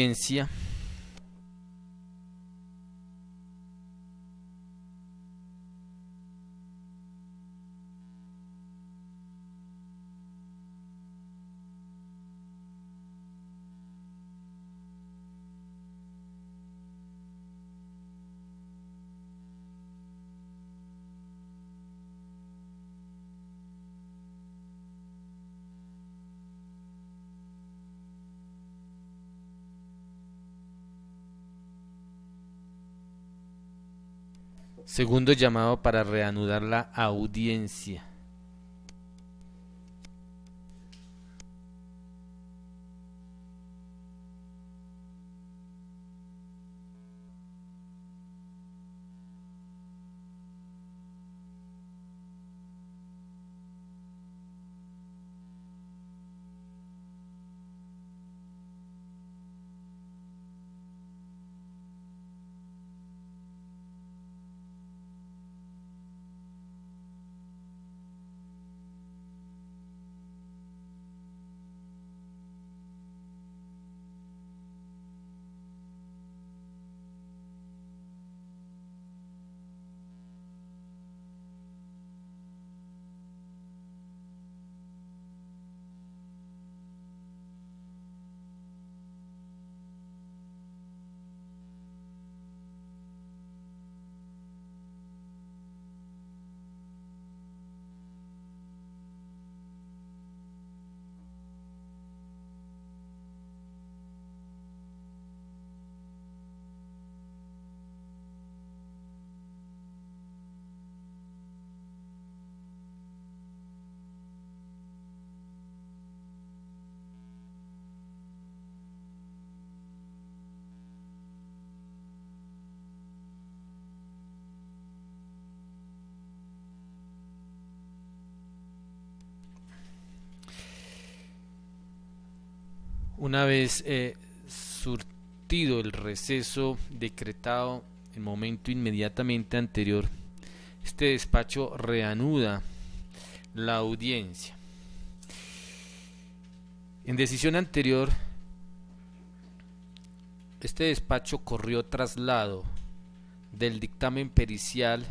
Ciencia. Segundo llamado para reanudar la audiencia. Una vez surtido el receso decretado el momento inmediatamente anterior, este despacho reanuda la audiencia. En decisión anterior, este despacho corrió traslado del dictamen pericial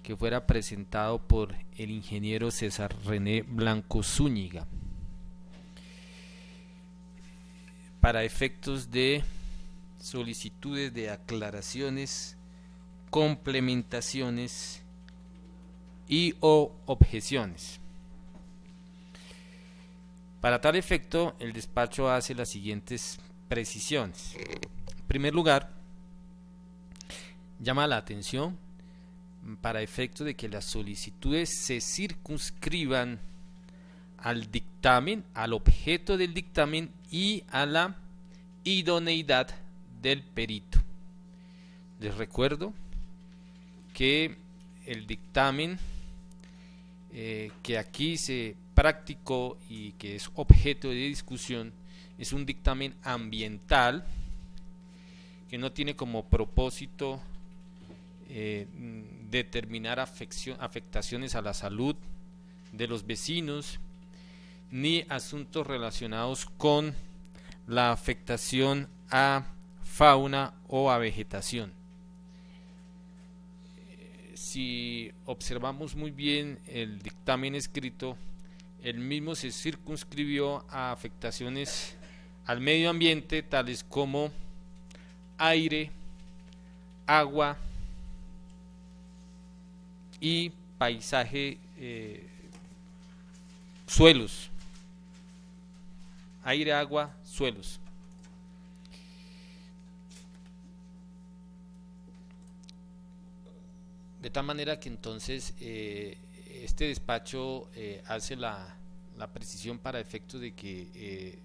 que fuera presentado por el ingeniero César René Blanco Zúñiga para efectos de solicitudes de aclaraciones, complementaciones y o objeciones. Para tal efecto, el despacho hace las siguientes precisiones. En primer lugar, llama la atención para efecto de que las solicitudes se circunscriban al dictamen, al objeto del dictamen y a la idoneidad del perito. Les recuerdo que el dictamen que aquí se practicó y que es objeto de discusión es un dictamen ambiental que no tiene como propósito determinar afectaciones a la salud de los vecinos ni asuntos relacionados con la afectación a fauna o a vegetación. Si observamos muy bien el dictamen escrito, el mismo se circunscribió a afectaciones al medio ambiente tales como aire, agua y paisaje, suelos. Aire, agua, suelos. De tal manera que entonces este despacho hace la precisión para efectos de que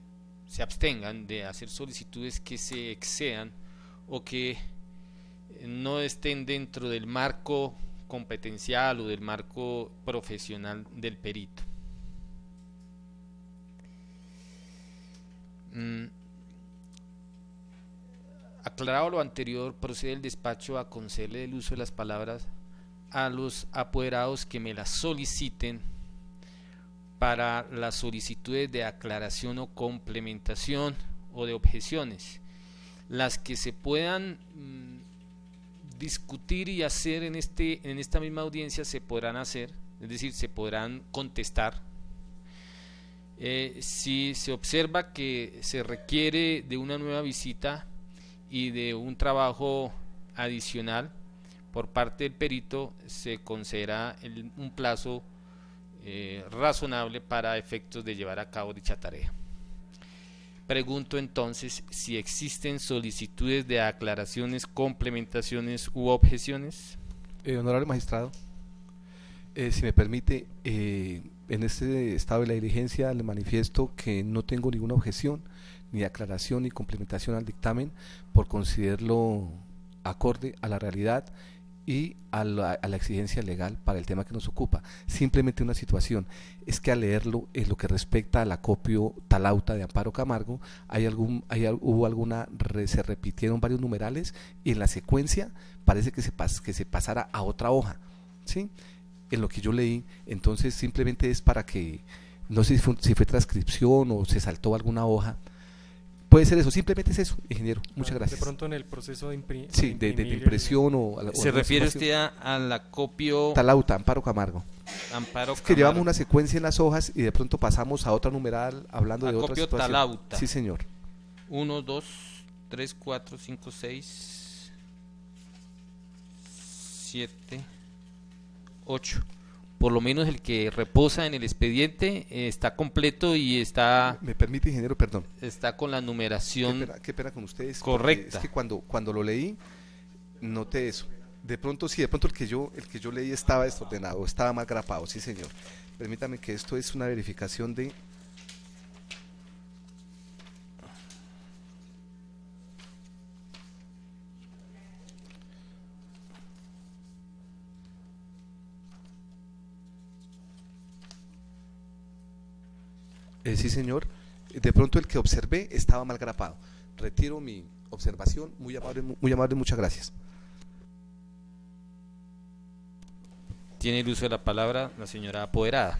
se abstengan de hacer solicitudes que se excedan o que no estén dentro del marco competencial o del marco profesional del perito. Aclarado lo anterior, procede el despacho a concederle el uso de las palabras a los apoderados que me las soliciten para las solicitudes de aclaración o complementación o de objeciones, las que se puedan discutir y hacer en esta misma audiencia se podrán hacer, es decir, se podrán contestar. Si se observa que se requiere de una nueva visita y de un trabajo adicional por parte del perito, se concederá un plazo razonable para efectos de llevar a cabo dicha tarea. Pregunto entonces si existen solicitudes de aclaraciones, complementaciones u objeciones. Honorable magistrado, si me permite, en este estado de la diligencia le manifiesto que no tengo ninguna objeción, ni aclaración ni complementación al dictamen, por considerarlo acorde a la realidad y a la exigencia legal para el tema que nos ocupa. Simplemente una situación, es que al leerlo, en lo que respecta al acopio Talauta de Amparo Camargo, se repitieron varios numerales y en la secuencia parece que se pasara a otra hoja, ¿sí? En lo que yo leí, entonces simplemente es para que, no sé si fue transcripción o se saltó alguna hoja. Puede ser eso, simplemente es eso, ingeniero. Muchas gracias. De pronto en el proceso de imprimir. Sí, de impresión ¿Se refiere usted al acopio Talauta, Amparo Camargo? Amparo Es que Camargo. llevamos una secuencia en las hojas y de pronto pasamos a otra numeral hablando de otra situación. Talauta. Sí, señor. 1, 2, 3, 4, 5, 6, 7, 8. Por lo menos el que reposa en el expediente está completo y está... ¿Me permite, ingeniero? Perdón. Está con la numeración... Qué pena con ustedes. Correcta. Es que cuando lo leí, noté eso. De pronto el que yo leí estaba desordenado, estaba mal grapado, sí, señor. Permítame que esto es una verificación de... Sí, señor. De pronto el que observé estaba mal grapado. Retiro mi observación. Muy amable, muchas gracias. Tiene el uso de la palabra la señora apoderada.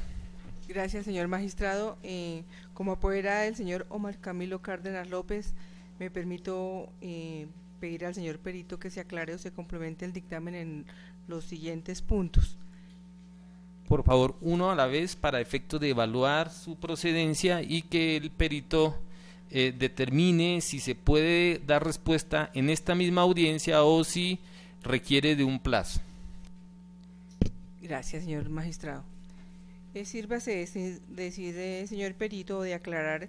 Gracias, señor magistrado. Como apoderada del señor Omar Camilo Cárdenas López, me permito pedir al señor perito que se aclare o se complemente el dictamen en los siguientes puntos. Por favor, uno a la vez para efectos de evaluar su procedencia y que el perito determine si se puede dar respuesta en esta misma audiencia o si requiere de un plazo. Gracias, señor magistrado. Sírvase decir, señor perito, de aclarar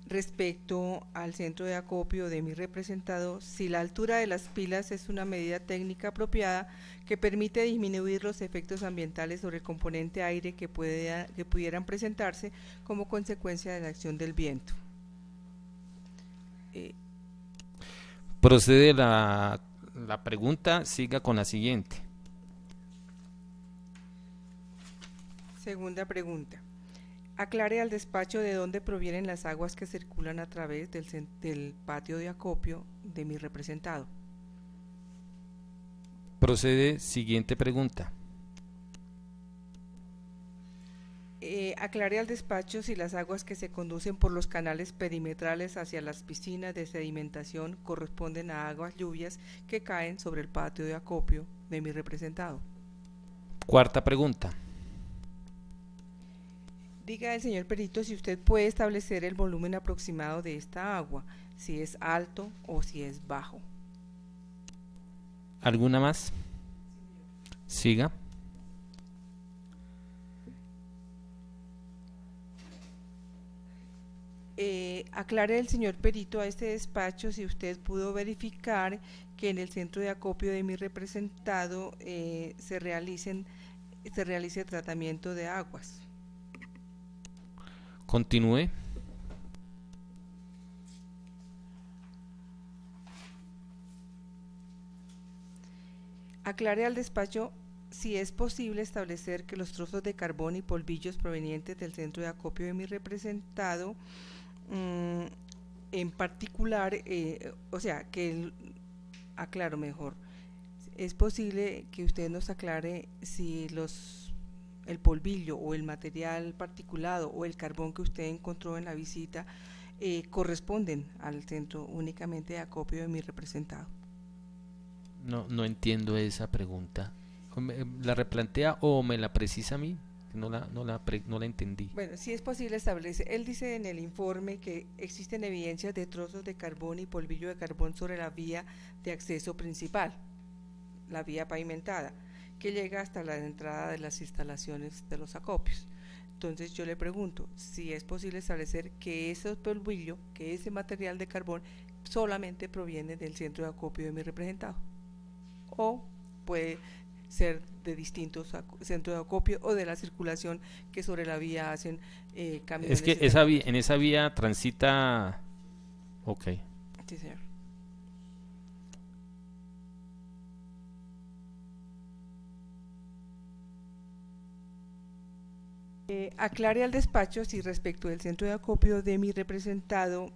respecto al centro de acopio de mi representado si la altura de las pilas es una medida técnica apropiada que permite disminuir los efectos ambientales sobre el componente aire que pudieran presentarse como consecuencia de la acción del viento. Procede la pregunta, siga con la siguiente. Segunda pregunta. Aclare al despacho de dónde provienen las aguas que circulan a través del patio de acopio de mi representado. Procede siguiente pregunta. Aclare al despacho si las aguas que se conducen por los canales perimetrales hacia las piscinas de sedimentación corresponden a aguas lluvias que caen sobre el patio de acopio de mi representado. Cuarta pregunta. Diga el señor perito si usted puede establecer el volumen aproximado de esta agua, si es alto o si es bajo. ¿Alguna más? Siga. Aclare el señor perito a este despacho si usted pudo verificar que en el centro de acopio de mi representado se realice tratamiento de aguas. Continúe. Aclare al despacho si es posible establecer que los trozos de carbón y polvillos provenientes del centro de acopio de mi representado, en particular, aclaro mejor, es posible que usted nos aclare si el polvillo o el material particulado o el carbón que usted encontró en la visita corresponden al centro únicamente de acopio de mi representado. No entiendo esa pregunta. ¿La replantea o me la precisa a mí? No la entendí. Bueno, sí es posible establecer, él dice en el informe que existen evidencias de trozos de carbón y polvillo de carbón sobre la vía de acceso principal, la vía pavimentada, que llega hasta la entrada de las instalaciones de los acopios. Entonces yo le pregunto si es posible establecer que ese polvillo, que ese material de carbón solamente proviene del centro de acopio de mi representado, o puede ser de distintos centros de acopio o de la circulación que sobre la vía hacen camiones. Es que en esa vía transita... Ok. Sí, señor. Aclare al despacho si respecto del centro de acopio de mi representado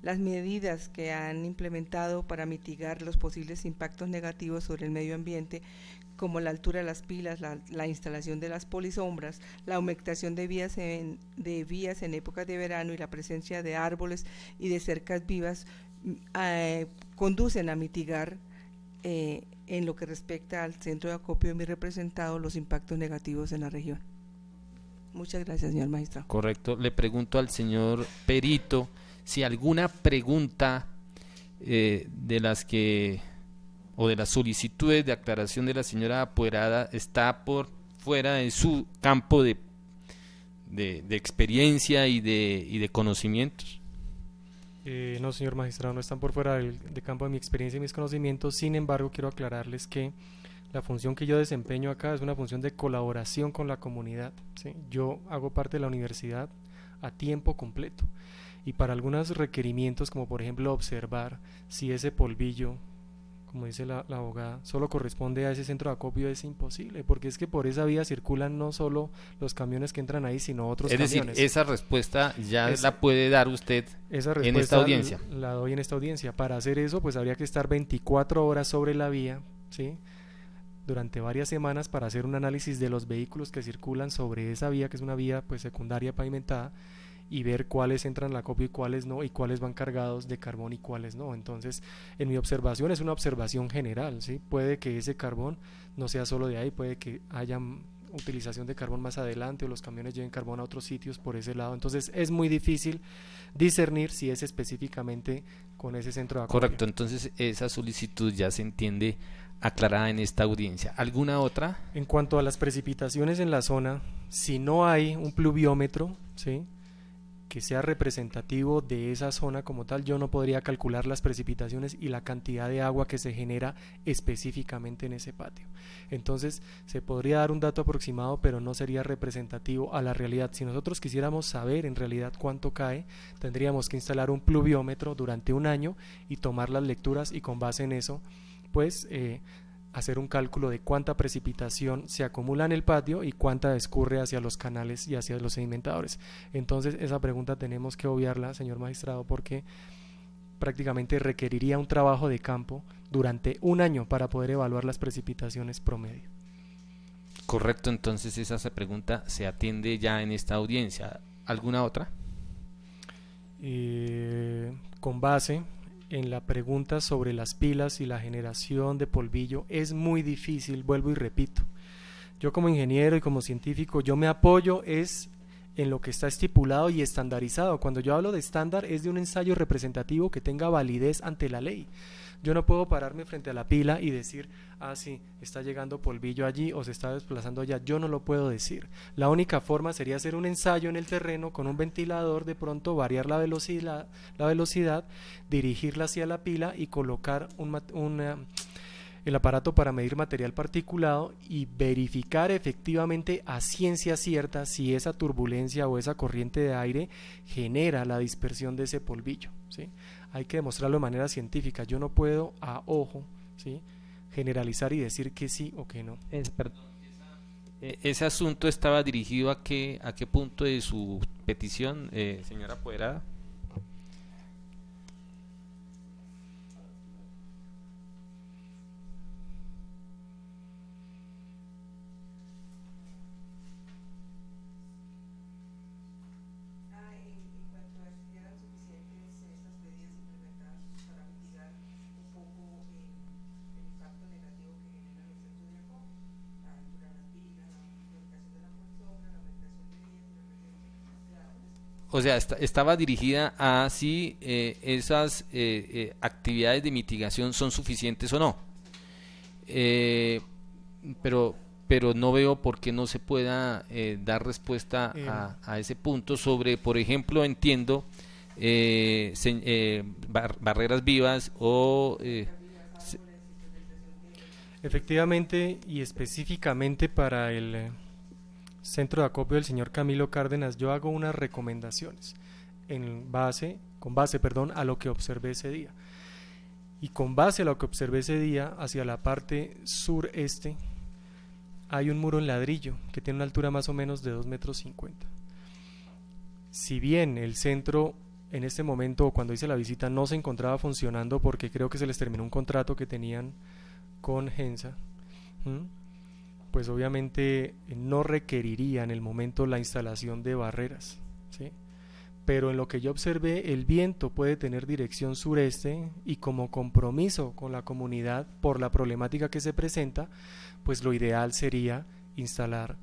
las medidas que han implementado para mitigar los posibles impactos negativos sobre el medio ambiente, como la altura de las pilas, la instalación de las polisombras, la humectación de vías en épocas de verano y la presencia de árboles y de cercas vivas, conducen a mitigar en lo que respecta al centro de acopio de mi representado los impactos negativos en la región. Muchas gracias, señor magistrado. Correcto. Le pregunto al señor perito si alguna pregunta de las que o de las solicitudes de aclaración de la señora apoderada está por fuera de su campo de experiencia y de conocimientos. No, señor magistrado, no están por fuera del campo de mi experiencia y mis conocimientos. Sin embargo, quiero aclararles que la función que yo desempeño acá es una función de colaboración con la comunidad, ¿sí? Yo hago parte de la universidad a tiempo completo y para algunos requerimientos, como por ejemplo observar si ese polvillo, como dice la abogada, solo corresponde a ese centro de acopio, es imposible, porque es que por esa vía circulan no solo los camiones que entran ahí, sino otros camiones. Es decir, esa respuesta ya la puede dar usted en esta audiencia. La doy en esta audiencia. Para hacer eso, pues habría que estar 24 horas sobre la vía, ¿sí?, durante varias semanas para hacer un análisis de los vehículos que circulan sobre esa vía, que es una vía pues secundaria pavimentada, y ver cuáles entran al acopio y cuáles no, y cuáles van cargados de carbón y cuáles no. Entonces, en mi observación es una observación general, ¿sí? Puede que ese carbón no sea solo de ahí, puede que haya utilización de carbón más adelante o los camiones lleven carbón a otros sitios por ese lado. Entonces, es muy difícil discernir si es específicamente con ese centro de acopio. Correcto, entonces esa solicitud ya se entiende aclarada en esta audiencia. ¿Alguna otra? En cuanto a las precipitaciones en la zona, si no hay un pluviómetro, ¿sí?, que sea representativo de esa zona como tal, yo no podría calcular las precipitaciones y la cantidad de agua que se genera específicamente en ese patio. Entonces se podría dar un dato aproximado, pero no sería representativo a la realidad. Si nosotros quisiéramos saber en realidad cuánto cae, tendríamos que instalar un pluviómetro durante un año y tomar las lecturas, y con base en eso pues hacer un cálculo de cuánta precipitación se acumula en el patio y cuánta escurre hacia los canales y hacia los sedimentadores. Entonces esa pregunta tenemos que obviarla, señor magistrado, porque prácticamente requeriría un trabajo de campo durante un año para poder evaluar las precipitaciones promedio. Correcto, entonces esa pregunta se atiende ya en esta audiencia. ¿Alguna otra? Con base en la pregunta sobre las pilas y la generación de polvillo, es muy difícil, vuelvo y repito. Yo como ingeniero y como científico, yo me apoyo es en lo que está estipulado y estandarizado. Cuando yo hablo de estándar es de un ensayo representativo que tenga validez ante la ley. Yo no puedo pararme frente a la pila y decir, sí, está llegando polvillo allí o se está desplazando allá. Yo no lo puedo decir. La única forma sería hacer un ensayo en el terreno con un ventilador, de pronto variar la velocidad, dirigirla hacia la pila y colocar el aparato para medir material particulado y verificar efectivamente a ciencia cierta si esa turbulencia o esa corriente de aire genera la dispersión de ese polvillo, ¿sí? Hay que demostrarlo de manera científica. Yo no puedo a ojo, ¿sí?, generalizar y decir que sí o que no. Ese asunto estaba dirigido a qué punto de su petición, señora apoderada. o sea, estaba dirigida a si esas actividades de mitigación son suficientes o no. Eh, pero no veo por qué no se pueda dar respuesta a ese punto sobre, por ejemplo, entiendo barreras vivas o... Efectivamente y específicamente para el centro de acopio del señor Camilo Cárdenas, yo hago unas recomendaciones con base a lo que observé ese día. Y con base a lo que observé ese día, hacia la parte sureste, hay un muro en ladrillo que tiene una altura más o menos de 2,50 metros. Si bien el centro en este momento, cuando hice la visita, no se encontraba funcionando porque creo que se les terminó un contrato que tenían con Gensa, pues obviamente no requeriría en el momento la instalación de barreras, ¿sí? Pero en lo que yo observé, el viento puede tener dirección sureste y como compromiso con la comunidad por la problemática que se presenta, pues lo ideal sería instalar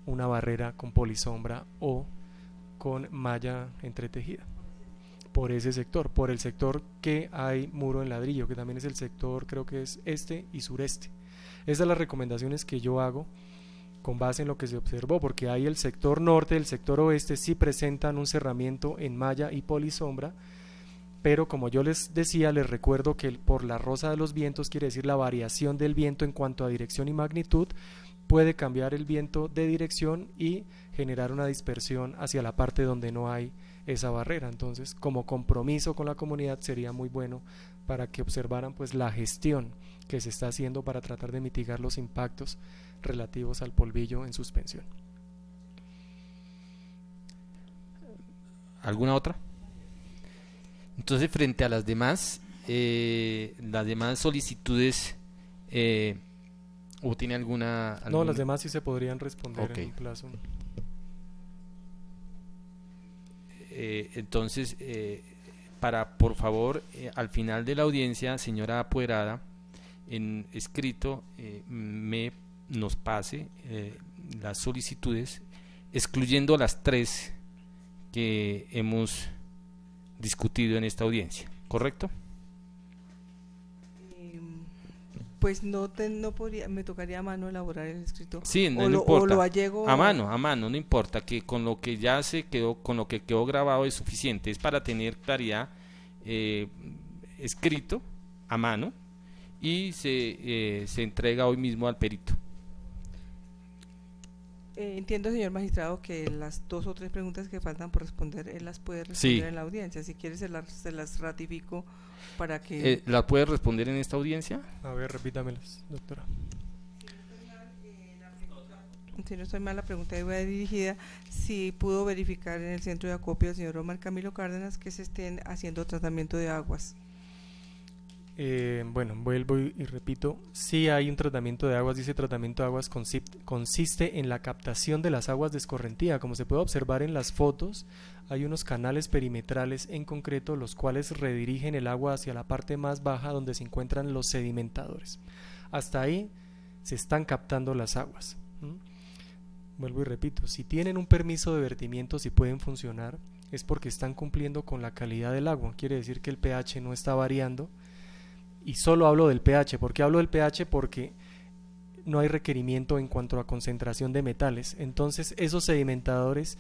una barrera con polisombra o con malla entretejida por ese sector, por el sector que hay muro en ladrillo, que también es el sector, creo que es este y sureste. Esas son las recomendaciones que yo hago con base en lo que se observó, porque hay el sector norte, el sector oeste sí presentan un cerramiento en malla y polisombra, pero como yo les decía, les recuerdo que por la rosa de los vientos, quiere decir la variación del viento en cuanto a dirección y magnitud, puede cambiar el viento de dirección y generar una dispersión hacia la parte donde no hay esa barrera. Entonces, como compromiso con la comunidad, sería muy bueno para que observaran pues la gestión que se está haciendo para tratar de mitigar los impactos relativos al polvillo en suspensión. ¿Alguna otra? Entonces, frente a las demás solicitudes, ¿o tiene alguna? No, las demás sí se podrían responder okay. En un plazo. Entonces, por favor, al final de la audiencia, señora apoderada, en escrito nos pase las solicitudes, excluyendo las 3 que hemos discutido en esta audiencia, ¿correcto? Pues no podría, me tocaría a mano elaborar el escrito. Sí, no importa. O lo allego a mano, no importa, que con lo que ya se quedó, con lo que quedó grabado es suficiente, es para tener claridad, escrito a mano, y se entrega hoy mismo al perito. Entiendo, señor magistrado, que las 2 o 3 preguntas que faltan por responder, él las puede responder en la audiencia. Si quiere, se las ratifico para que... ¿las puede responder en esta audiencia? A ver, repítamelas, doctora. Si no estoy mal, la pregunta iba dirigida si pudo verificar en el centro de acopio del señor Omar Camilo Cárdenas que se estén haciendo tratamiento de aguas. Bueno, vuelvo y repito, sí hay un tratamiento de aguas. Dice tratamiento de aguas consiste en la captación de las aguas de escorrentía. Como se puede observar en las fotos, hay unos canales perimetrales en concreto, los cuales redirigen el agua hacia la parte más baja donde se encuentran los sedimentadores. Hasta ahí se están captando las aguas. Vuelvo y repito, si tienen un permiso de vertimiento, si pueden funcionar, es porque están cumpliendo con la calidad del agua. Quiere decir que el pH no está variando. Y solo hablo del pH. ¿Por qué hablo del pH? Porque no hay requerimiento en cuanto a concentración de metales. Entonces esos sedimentadores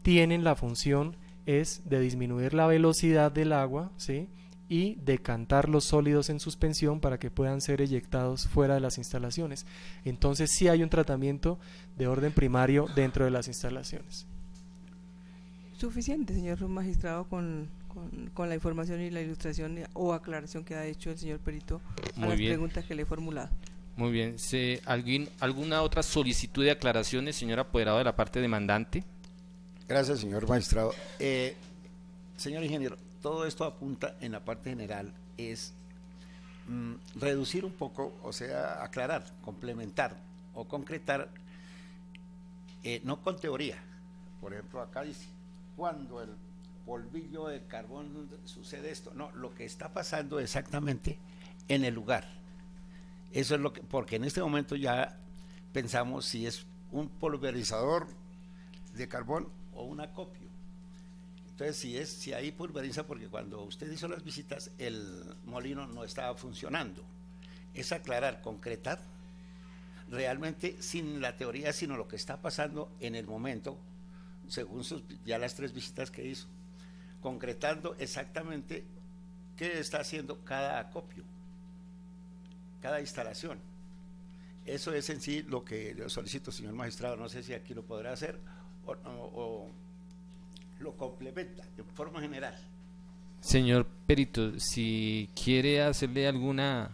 tienen la función es de disminuir la velocidad del agua, ¿sí? Y decantar los sólidos en suspensión para que puedan ser eyectados fuera de las instalaciones. Entonces sí hay un tratamiento de orden primario dentro de las instalaciones. Suficiente, señor magistrado, con la información y la ilustración o aclaración que ha hecho el señor perito a las preguntas que le he formulado. Muy bien. ¿Alguna otra solicitud de aclaraciones, señor apoderado de la parte demandante? Gracias, señor magistrado. Señor ingeniero, todo esto apunta en la parte general es reducir un poco, o sea, aclarar, complementar o concretar, no con teoría. Por ejemplo, acá dice, cuando el polvillo de carbón sucede esto, no, lo que está pasando exactamente en el lugar. Eso es lo que, porque en este momento ya pensamos si es un pulverizador de carbón o un acopio. entonces si hay pulveriza, porque cuando usted hizo las visitas el molino no estaba funcionando. Es aclarar, concretar, realmente sin la teoría, sino lo que está pasando en el momento, según ya las 3 visitas que hizo, concretando exactamente qué está haciendo cada acopio, cada instalación. Eso es en sí lo que yo solicito, señor magistrado. No sé si aquí lo podrá hacer o lo complementa de forma general. Señor perito, si quiere hacerle alguna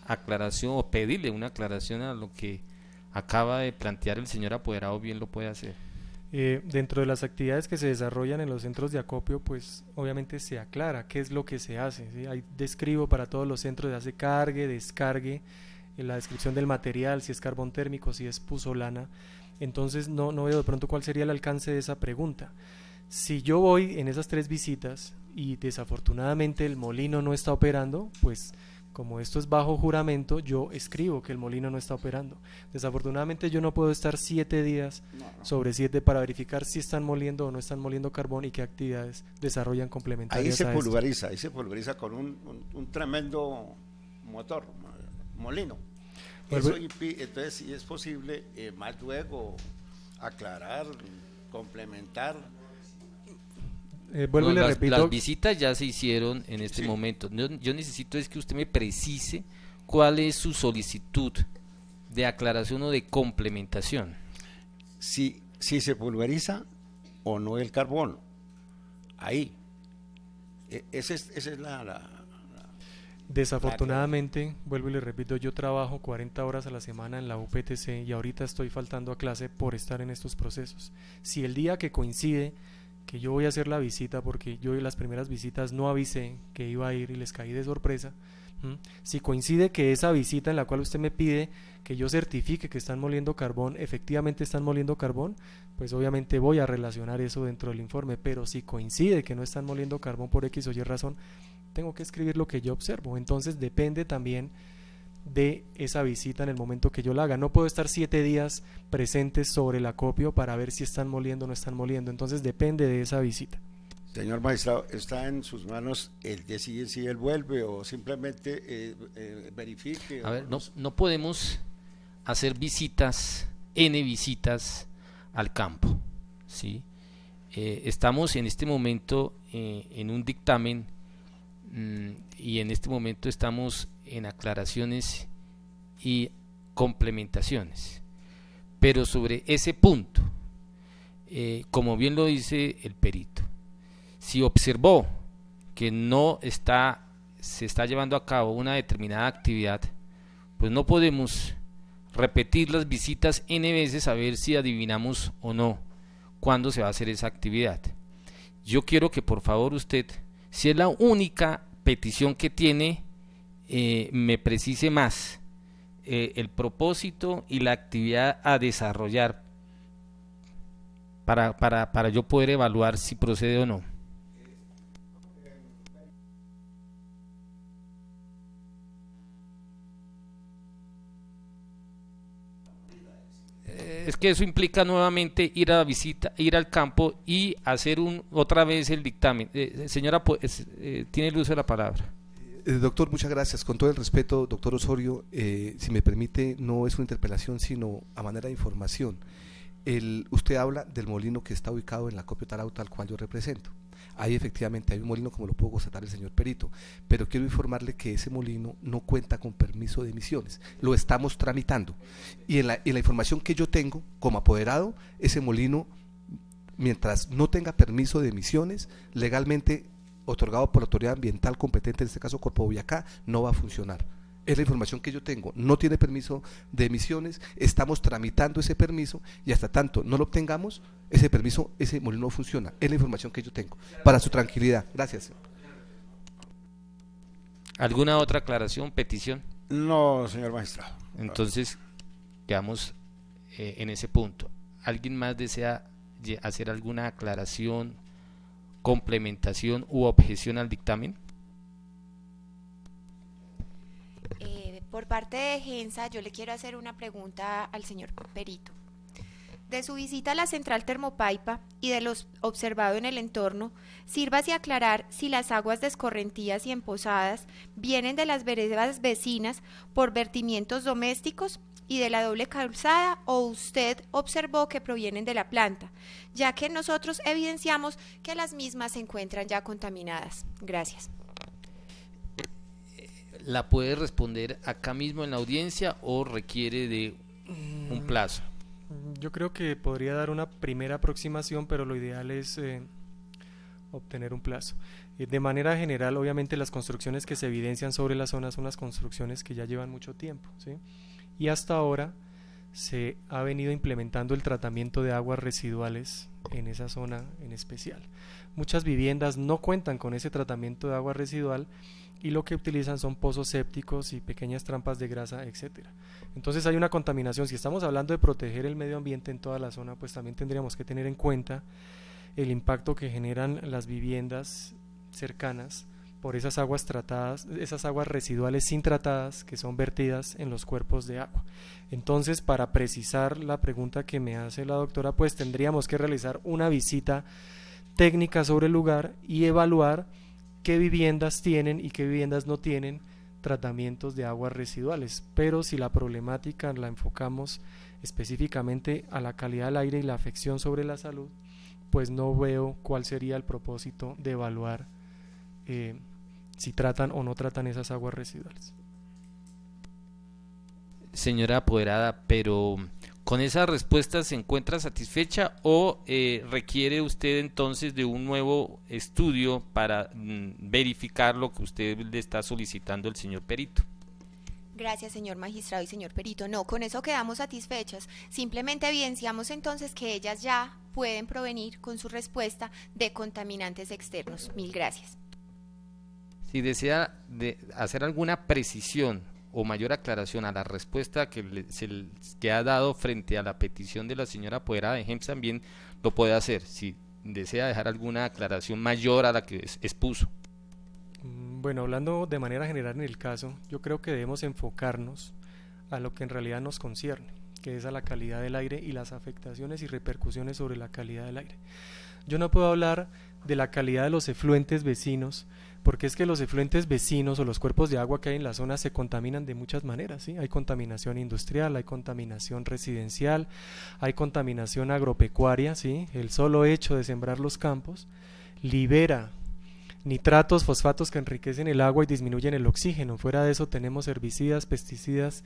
aclaración o pedirle una aclaración a lo que acaba de plantear el señor apoderado, bien lo puede hacer. Dentro de las actividades que se desarrollan en los centros de acopio, pues obviamente se aclara qué es lo que se hace, ¿sí? Ahí describo para todos los centros, de hace cargue, descargue, la descripción del material, si es carbón térmico, si es puzolana. Entonces no veo de pronto cuál sería el alcance de esa pregunta. Si yo voy en esas 3 visitas y desafortunadamente el molino no está operando, pues como esto es bajo juramento, yo escribo que el molino no está operando. Desafortunadamente yo no puedo estar 7 días sobre 7 para verificar si están moliendo o no están moliendo carbón y qué actividades desarrollan complementarias. Ahí se pulveriza con un tremendo motor, molino. Eso entonces sí es posible más luego aclarar, complementar. Vuelvo y le repito. Las visitas ya se hicieron en este momento. Yo necesito es que usted me precise cuál es su solicitud de aclaración o de complementación. Si se pulveriza o no el carbón. Ahí. Esa es la Desafortunadamente, vuelvo y le repito, yo trabajo 40 horas a la semana en la UPTC y ahorita estoy faltando a clase por estar en estos procesos. Si el día que coincide que yo voy a hacer la visita, porque yo en las primeras visitas no avisé que iba a ir y les caí de sorpresa, si coincide que esa visita en la cual usted me pide que yo certifique que están moliendo carbón, efectivamente están moliendo carbón, pues obviamente voy a relacionar eso dentro del informe, pero si coincide que no están moliendo carbón por X o Y razón, tengo que escribir lo que yo observo. Entonces depende también de esa visita en el momento que yo la haga. No puedo estar 7 días presentes sobre el acopio para ver si están moliendo o no están moliendo. Entonces depende de esa visita. Señor magistrado, ¿está en sus manos el decidir si él vuelve o simplemente verifique? A ver, no podemos hacer visitas, N visitas al campo, ¿sí? Estamos en este momento en un dictamen y en este momento estamos en aclaraciones y complementaciones, pero sobre ese punto, como bien lo dice el perito, si observó que se está llevando a cabo una determinada actividad, pues no podemos repetir las visitas N veces a ver si adivinamos o no cuándo se va a hacer esa actividad. Yo quiero que por favor usted, si es la única petición que tiene, me precise más el propósito y la actividad a desarrollar para yo poder evaluar si procede o no. Es que eso implica nuevamente ir a la visita, ir al campo y hacer otra vez el dictamen. Señora, tiene el uso de la palabra. Doctor, muchas gracias. Con todo el respeto, doctor Osorio, si me permite, no es una interpelación, sino a manera de información. Usted habla del molino que está ubicado en la Acopio Tarauta, al cual yo represento. Ahí efectivamente hay un molino, como lo pudo constatar el señor perito, pero quiero informarle que ese molino no cuenta con permiso de emisiones, lo estamos tramitando, y en la información que yo tengo como apoderado, ese molino, mientras no tenga permiso de emisiones legalmente otorgado por la autoridad ambiental competente, en este caso Corpo Boyacá, no va a funcionar. Es la información que yo tengo, no tiene permiso de emisiones, estamos tramitando ese permiso y hasta tanto no lo obtengamos, ese permiso, ese molino no funciona. Es la información que yo tengo, para su tranquilidad. Gracias. ¿Alguna otra aclaración, petición? No, señor magistrado. Entonces, quedamos en ese punto. ¿Alguien más desea hacer alguna aclaración, complementación u objeción al dictamen? Por parte de Gensa, yo le quiero hacer una pregunta al señor perito. De su visita a la central Termopaipa y de lo observado en el entorno, sírvase aclarar si las aguas de escorrentías y empozadas vienen de las veredas vecinas por vertimientos domésticos y de la doble calzada, o usted observó que provienen de la planta, ya que nosotros evidenciamos que las mismas se encuentran ya contaminadas. Gracias. ¿La puede responder acá mismo en la audiencia o requiere de un plazo? Yo creo que podría dar una primera aproximación, pero lo ideal es obtener un plazo. De manera general, obviamente las construcciones que se evidencian sobre la zona son las construcciones que ya llevan mucho tiempo, ¿sí? Y hasta ahora se ha venido implementando el tratamiento de aguas residuales en esa zona en especial. Muchas viviendas no cuentan con ese tratamiento de agua residual y lo que utilizan son pozos sépticos y pequeñas trampas de grasa, etcétera. Entonces hay una contaminación. Si estamos hablando de proteger el medio ambiente en toda la zona, pues también tendríamos que tener en cuenta el impacto que generan las viviendas cercanas por esas aguas tratadas, esas aguas residuales sin tratadas que son vertidas en los cuerpos de agua. Entonces, para precisar la pregunta que me hace la doctora, pues tendríamos que realizar una visita técnica sobre el lugar y evaluar qué viviendas tienen y qué viviendas no tienen tratamientos de aguas residuales. Pero si la problemática la enfocamos específicamente a la calidad del aire y la afección sobre la salud, pues no veo cuál sería el propósito de evaluar si tratan o no tratan esas aguas residuales. Señora apoderada, pero ¿con esa respuesta se encuentra satisfecha o requiere usted entonces de un nuevo estudio para verificar lo que usted le está solicitando al señor perito? Gracias, señor magistrado y señor perito. No, con eso quedamos satisfechas. Simplemente evidenciamos entonces que ellas ya pueden provenir con su respuesta de contaminantes externos. Mil gracias. Si desea hacer alguna precisión o mayor aclaración a la respuesta que ha dado frente a la petición de la señora apoderada de GEMS, también lo puede hacer, si desea dejar alguna aclaración mayor a la que expuso. Bueno, hablando de manera general en el caso, yo creo que debemos enfocarnos a lo que en realidad nos concierne, que es a la calidad del aire y las afectaciones y repercusiones sobre la calidad del aire. Yo no puedo hablar de la calidad de los efluentes vecinos, porque es que los efluentes vecinos o los cuerpos de agua que hay en la zona se contaminan de muchas maneras, ¿sí? Hay contaminación industrial, hay contaminación residencial, hay contaminación agropecuaria, ¿sí? El solo hecho de sembrar los campos libera nitratos, fosfatos que enriquecen el agua y disminuyen el oxígeno. Fuera de eso tenemos herbicidas, pesticidas,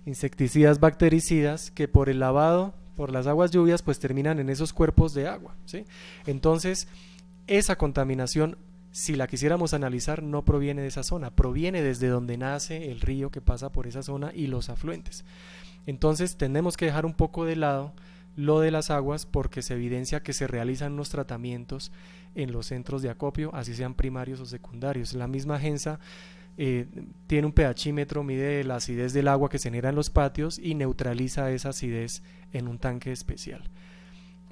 insecticidas, bactericidas que por el lavado, por las aguas lluvias, pues terminan en esos cuerpos de agua, ¿sí? Entonces, esa contaminación, si la quisiéramos analizar, no proviene de esa zona, proviene desde donde nace el río que pasa por esa zona y los afluentes. Entonces tenemos que dejar un poco de lado lo de las aguas porque se evidencia que se realizan unos tratamientos en los centros de acopio, así sean primarios o secundarios. La misma GEMSA tiene un pHímetro, mide la acidez del agua que se genera en los patios y neutraliza esa acidez en un tanque especial.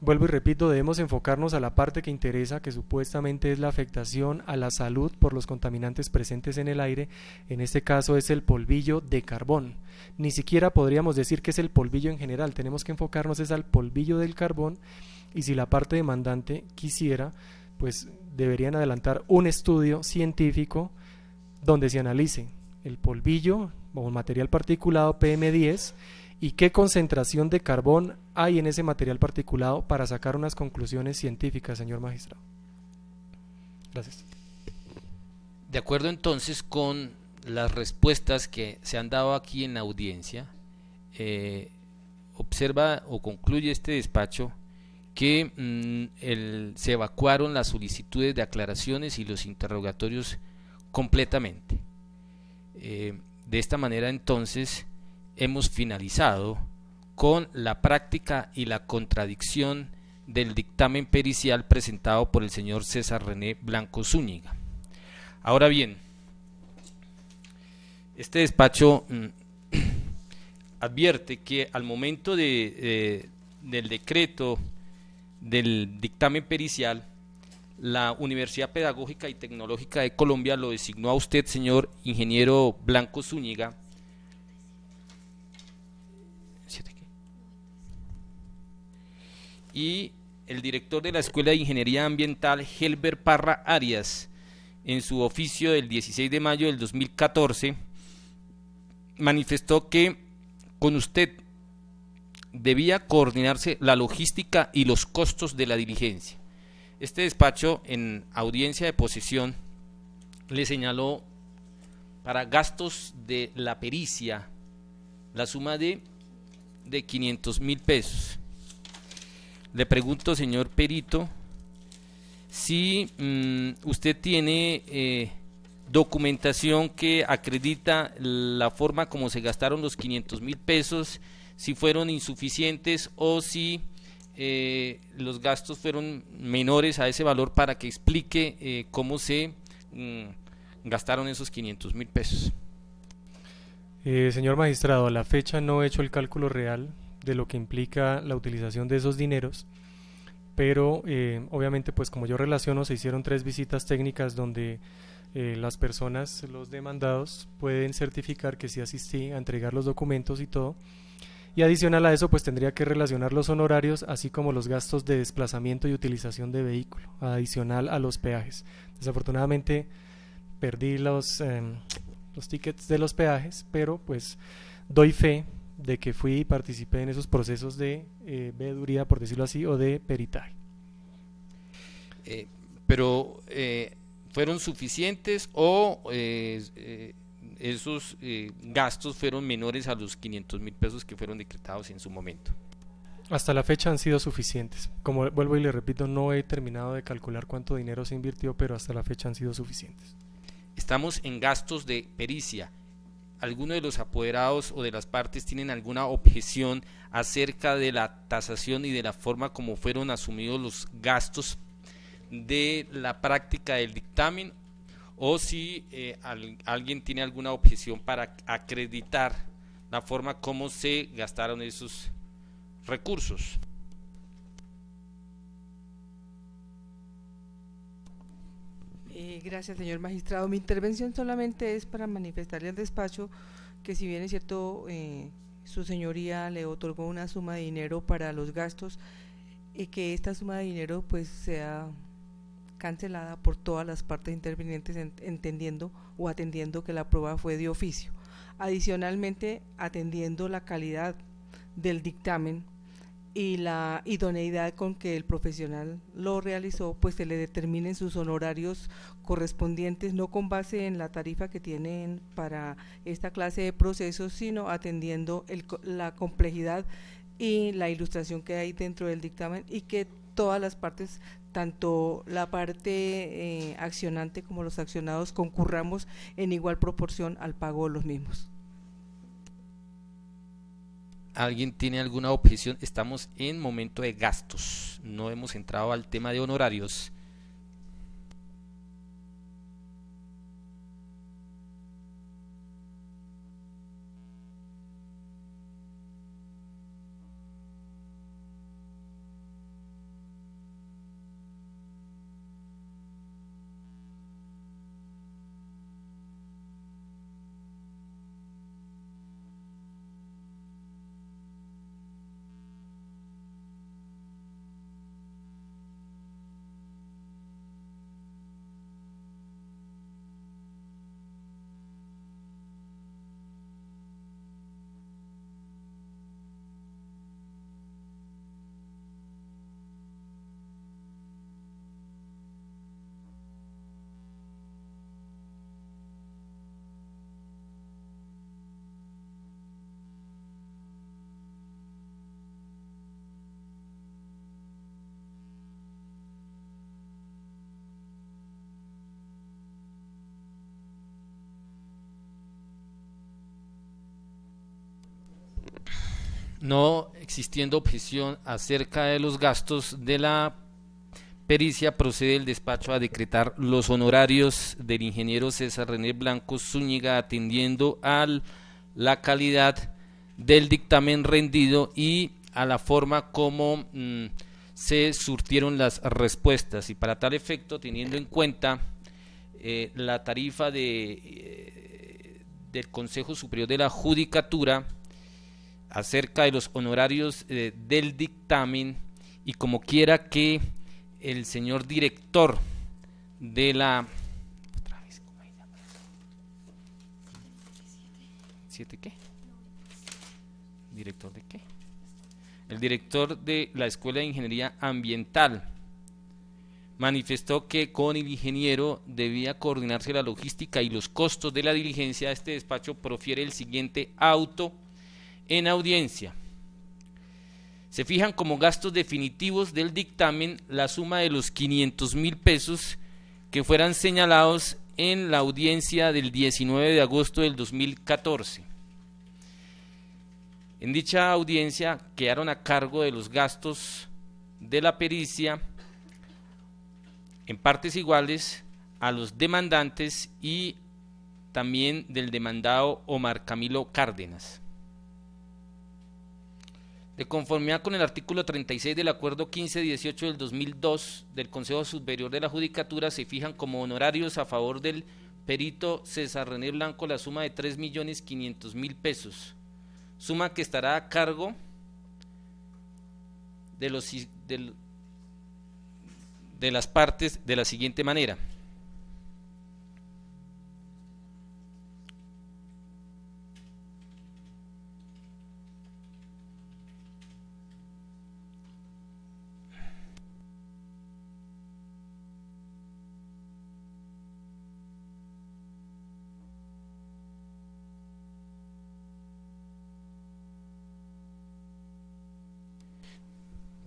Vuelvo y repito, debemos enfocarnos a la parte que interesa, que supuestamente es la afectación a la salud por los contaminantes presentes en el aire. En este caso es el polvillo de carbón. Ni siquiera podríamos decir que es el polvillo en general, tenemos que enfocarnos es al polvillo del carbón, y si la parte demandante quisiera, pues deberían adelantar un estudio científico donde se analice el polvillo o material particulado PM10 y qué concentración de carbón hay en ese material particulado para sacar unas conclusiones científicas, señor magistrado. Gracias. De acuerdo entonces con las respuestas que se han dado aquí en la audiencia, observa o concluye este despacho que se evacuaron las solicitudes de aclaraciones y los interrogatorios completamente. De esta manera entonces hemos finalizado con la práctica y la contradicción del dictamen pericial presentado por el señor César René Blanco Zúñiga. Ahora bien, este despacho advierte que al momento del decreto del dictamen pericial, la Universidad Pedagógica y Tecnológica de Colombia lo designó a usted, señor ingeniero Blanco Zúñiga, y el director de la Escuela de Ingeniería Ambiental, Helber Parra Arias, en su oficio del 16 de mayo del 2014, manifestó que con usted debía coordinarse la logística y los costos de la diligencia. Este despacho, en audiencia de posesión, le señaló para gastos de la pericia la suma de 500.000 pesos. Le pregunto, señor perito, si usted tiene documentación que acredita la forma como se gastaron los 500.000 pesos, si fueron insuficientes o si los gastos fueron menores a ese valor, para que explique cómo se gastaron esos 500.000 pesos. Señor magistrado, a la fecha no he hecho el cálculo real de lo que implica la utilización de esos dineros, pero obviamente, pues como yo relaciono, se hicieron 3 visitas técnicas donde las personas, los demandados, pueden certificar que sí asistí a entregar los documentos y todo, y adicional a eso pues tendría que relacionar los honorarios así como los gastos de desplazamiento y utilización de vehículo, adicional a los peajes. Desafortunadamente perdí los tickets de los peajes, pero pues doy fe de que fui y participé en esos procesos de veeduría, por decirlo así, o de peritaje. Pero ¿fueron suficientes o esos gastos fueron menores a los 500.000 pesos que fueron decretados en su momento? Hasta la fecha han sido suficientes. Como vuelvo y le repito, no he terminado de calcular cuánto dinero se invirtió, pero hasta la fecha han sido suficientes. Estamos en gastos de pericia. ¿Alguno de los apoderados o de las partes tienen alguna objeción acerca de la tasación y de la forma como fueron asumidos los gastos de la práctica del dictamen? O si alguien tiene alguna objeción para acreditar la forma como se gastaron esos recursos. Gracias, señor magistrado. Mi intervención solamente es para manifestarle al despacho que, si bien es cierto, su señoría le otorgó una suma de dinero para los gastos, y que esta suma de dinero pues sea cancelada por todas las partes intervinientes, entendiendo o atendiendo que la prueba fue de oficio. Adicionalmente, atendiendo la calidad del dictamen y la idoneidad con que el profesional lo realizó, pues se le determinen sus honorarios correspondientes, no con base en la tarifa que tienen para esta clase de procesos, sino atendiendo la complejidad y la ilustración que hay dentro del dictamen, y que todas las partes, tanto la parte accionante como los accionados, concurramos en igual proporción al pago de los mismos. ¿Alguien tiene alguna objeción? Estamos en momento de gastos, no hemos entrado al tema de honorarios. No existiendo objeción acerca de los gastos de la pericia, procede el despacho a decretar los honorarios del ingeniero César René Blanco Zúñiga, atendiendo a la calidad del dictamen rendido y a la forma como se surtieron las respuestas, y para tal efecto, teniendo en cuenta la tarifa del Consejo Superior de la Judicatura acerca de los honorarios del dictamen y como quiera que el señor director de la... ¿Siete qué? ¿Director de qué? El director de la Escuela de Ingeniería Ambiental manifestó que con el ingeniero debía coordinarse la logística y los costos de la diligencia. Este despacho profiere el siguiente auto en audiencia. Se fijan como gastos definitivos del dictamen la suma de los 500.000 pesos que fueran señalados en la audiencia del 19 de agosto del 2014. En dicha audiencia quedaron a cargo de los gastos de la pericia en partes iguales a los demandantes y también del demandado Omar Camilo Cárdenas. De conformidad con el artículo 36 del Acuerdo 1518 del 2002 del Consejo Superior de la Judicatura, se fijan como honorarios a favor del perito César René Blanco la suma de 3.500.000 pesos, suma que estará a cargo de las partes de la siguiente manera.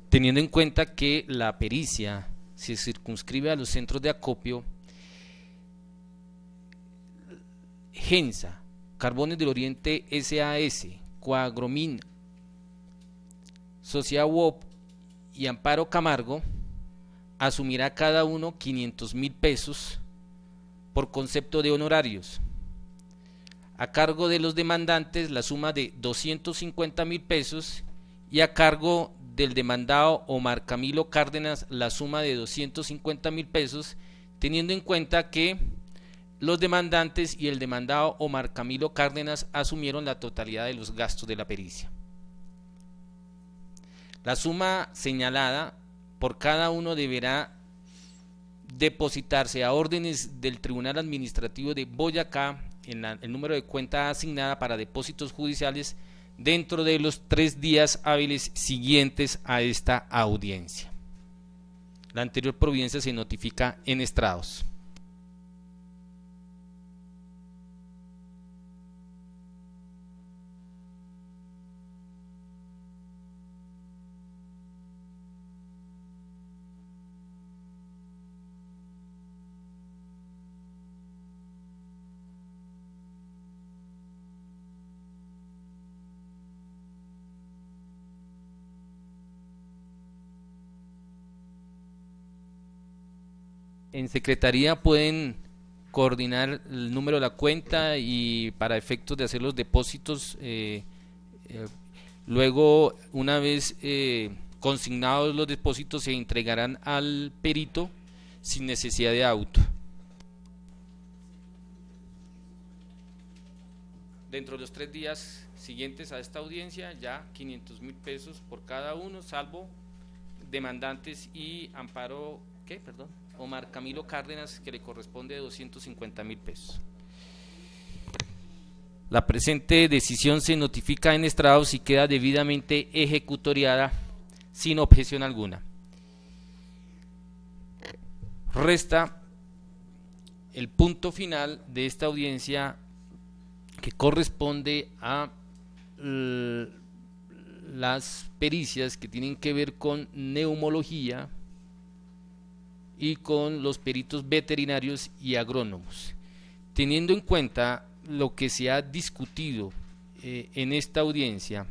Teniendo en cuenta que la pericia se circunscribe a los centros de acopio, Gensa, Carbones del Oriente SAS, Coagromin, Sociedad WOP y Amparo Camargo asumirá cada uno 500.000 pesos por concepto de honorarios. A cargo de los demandantes la suma de 250.000 pesos y a cargo del demandado Omar Camilo Cárdenas la suma de 250.000 pesos, teniendo en cuenta que los demandantes y el demandado Omar Camilo Cárdenas asumieron la totalidad de los gastos de la pericia. La suma señalada por cada uno deberá depositarse a órdenes del Tribunal Administrativo de Boyacá en el número de cuenta asignada para depósitos judiciales dentro de los 3 días hábiles siguientes a esta audiencia. La anterior providencia se notifica en estrados. En secretaría pueden coordinar el número de la cuenta y para efectos de hacer los depósitos, luego una vez consignados los depósitos se entregarán al perito sin necesidad de auto. Dentro de los 3 días siguientes a esta audiencia ya 500.000 pesos por cada uno, salvo demandantes y Omar Camilo Cárdenas, que le corresponde 250.000 pesos. La presente decisión se notifica en estrados y queda debidamente ejecutoriada sin objeción alguna. Resta el punto final de esta audiencia, que corresponde a las pericias que tienen que ver con neumología y con los peritos veterinarios y agrónomos. Teniendo en cuenta lo que se ha discutido en esta audiencia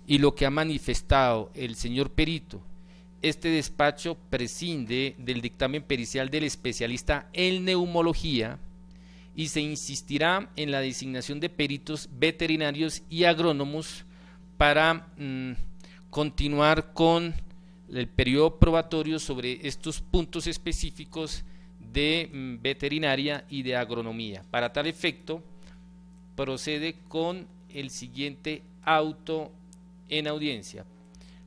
y lo que ha manifestado el señor perito, este despacho prescinde del dictamen pericial del especialista en neumología y se insistirá en la designación de peritos veterinarios y agrónomos para continuar con el periodo probatorio sobre estos puntos específicos de veterinaria y de agronomía. Para tal efecto, procede con el siguiente auto en audiencia.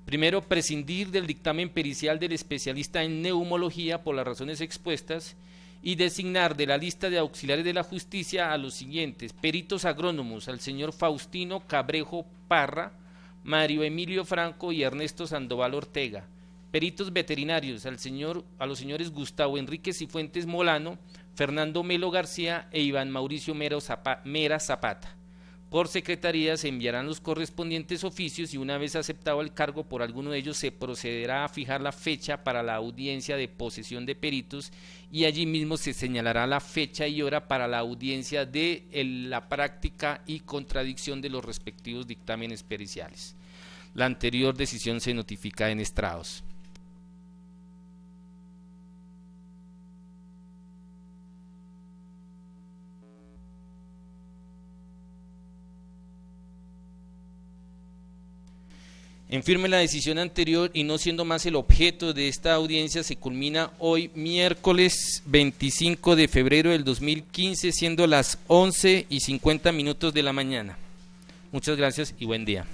Primero, prescindir del dictamen pericial del especialista en neumología por las razones expuestas y designar de la lista de auxiliares de la justicia a los siguientes: peritos agrónomos, al señor Faustino Cabrejo Parra, Mario Emilio Franco y Ernesto Sandoval Ortega; peritos veterinarios, a los señores Gustavo Enrique Cifuentes Molano, Fernando Melo García e Iván Mauricio Mera Zapata. Por secretaría se enviarán los correspondientes oficios y una vez aceptado el cargo por alguno de ellos se procederá a fijar la fecha para la audiencia de posesión de peritos y allí mismo se señalará la fecha y hora para la audiencia de la práctica y contradicción de los respectivos dictámenes periciales. La anterior decisión se notifica en estrados. En firme la decisión anterior y no siendo más el objeto de esta audiencia, se culmina hoy miércoles 25 de febrero del 2015, siendo las 11:50 de la mañana. Muchas gracias y buen día.